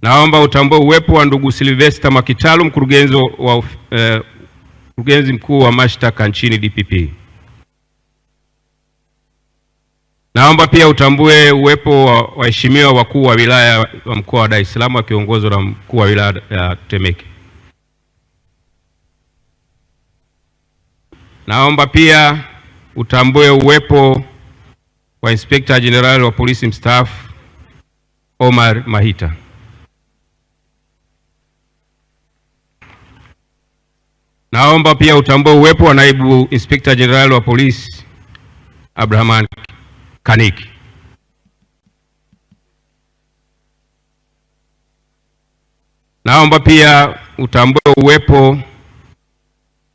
Naomba utambue uwepo wa ndugu Sylvester Mwakitalu, mkurugenzi mkuu wa mashtaka nchini DPP. Naomba pia utambue uwepo wa waheshimiwa wakuu wa wilaya wa mkoa wa Dar es Salaam wakiongozwa na mkuu wa wilaya ya Temeke. Naomba pia utambue uwepo wa Inspector General wa polisi mstaafu Omar Mahita. Naomba pia utambue uwepo wa naibu Inspector General wa polisi Abraham Kaniki. Naomba pia utambue uwepo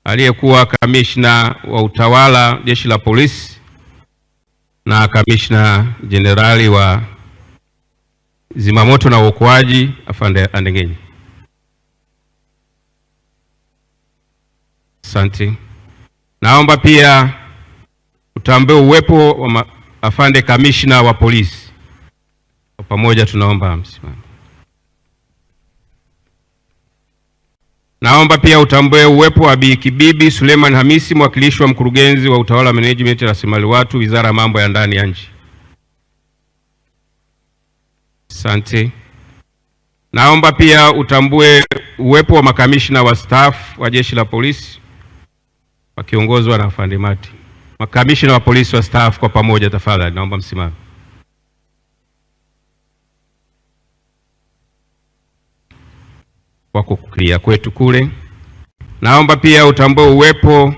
aliyekuwa kamishna wa utawala jeshi la polisi na kamishna jenerali wa zimamoto na uokoaji afande Andengenye. Asante. Naomba pia utambue uwepo wa afande kamishna wa polisi. Kwa pamoja tunaomba msimame. Naomba pia utambue uwepo wa Bi Kibibi Suleiman Hamisi, mwakilishi wa mkurugenzi wa utawala management ya rasilimali watu, Wizara ya Mambo ya Ndani ya Nchi. Asante. Naomba pia utambue uwepo wa makamishna wastaafu wa jeshi la polisi wakiongozwa na afande Mati. Makamishna wa polisi wastaafu kwa pamoja tafadhali naomba msimame. Wako kulia kwetu kule. Naomba pia utambue uwepo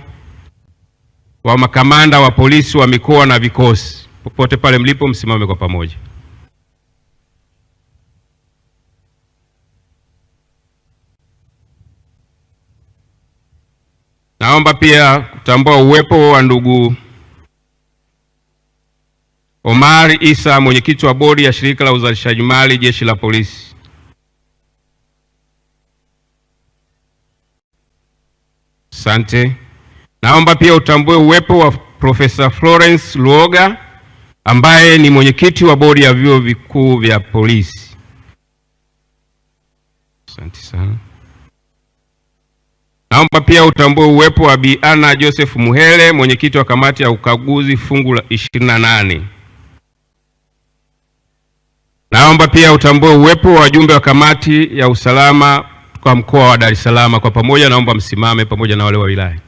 wa makamanda wa polisi wa mikoa na vikosi. Popote pale mlipo msimame kwa pamoja. Naomba pia kutambua uwepo wa ndugu Omar Isa, mwenyekiti wa bodi ya shirika la uzalishaji mali jeshi la polisi. Asante. Naomba pia utambue uwepo wa Profesa Florence Luoga ambaye ni mwenyekiti wa bodi ya vyuo vikuu vya polisi. Asante sana. Naomba pia utambue uwepo wa Bi Anna Joseph Muhele, mwenyekiti wa kamati ya ukaguzi fungu la 28. Naomba pia utambue uwepo wa wajumbe wa kamati ya usalama kwa mkoa wa Dar es Salaam. Kwa pamoja naomba msimame pamoja na wale wa wilaya.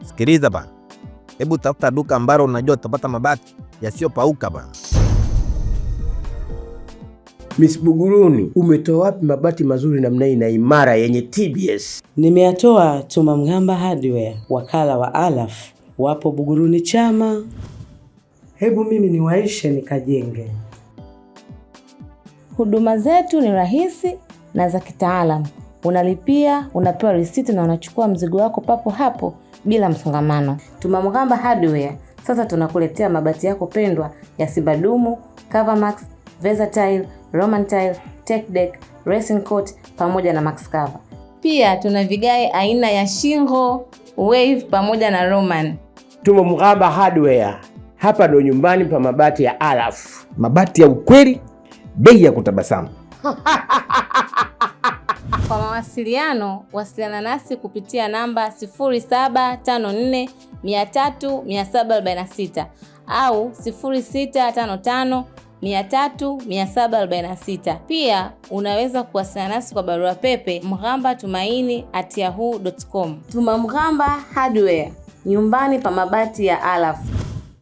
Sikiliza bana. Hebu tafuta duka ambalo unajua utapata mabati yasiyopauka bana. Miss Buguruni, umetoa wapi mabati mazuri namna hii na imara yenye TBS? Nimeyatoa Tumamgamba Hardware, wakala wa Alaf, wapo Buguruni Chama. Hebu mimi niwaishe nikajenge. Huduma zetu ni rahisi na za kitaalamu. Unalipia, unapewa risiti na unachukua mzigo wako papo hapo bila msongamano. Tumamgamba Hardware sasa tunakuletea mabati yako pendwa ya Sibadumu, Covermax, Versatile, Roman Tile, Tech Deck, Racing Coat pamoja na Max Cover. Pia tuna vigae aina ya Shingo, Wave pamoja na Roman. Tumamgamba Hardware. Hapa ndo nyumbani pa mabati ya Alaf. Mabati ya ukweli, bei ya kutabasamu. Kwa mawasiliano, wasiliana nasi kupitia namba 0754 300 746 au 0655 300 746. Pia unaweza kuwasiliana nasi kwa barua pepe mghambatumaini@yahoo.com. Tumamgamba Hardware, nyumbani pa mabati ya Alaf.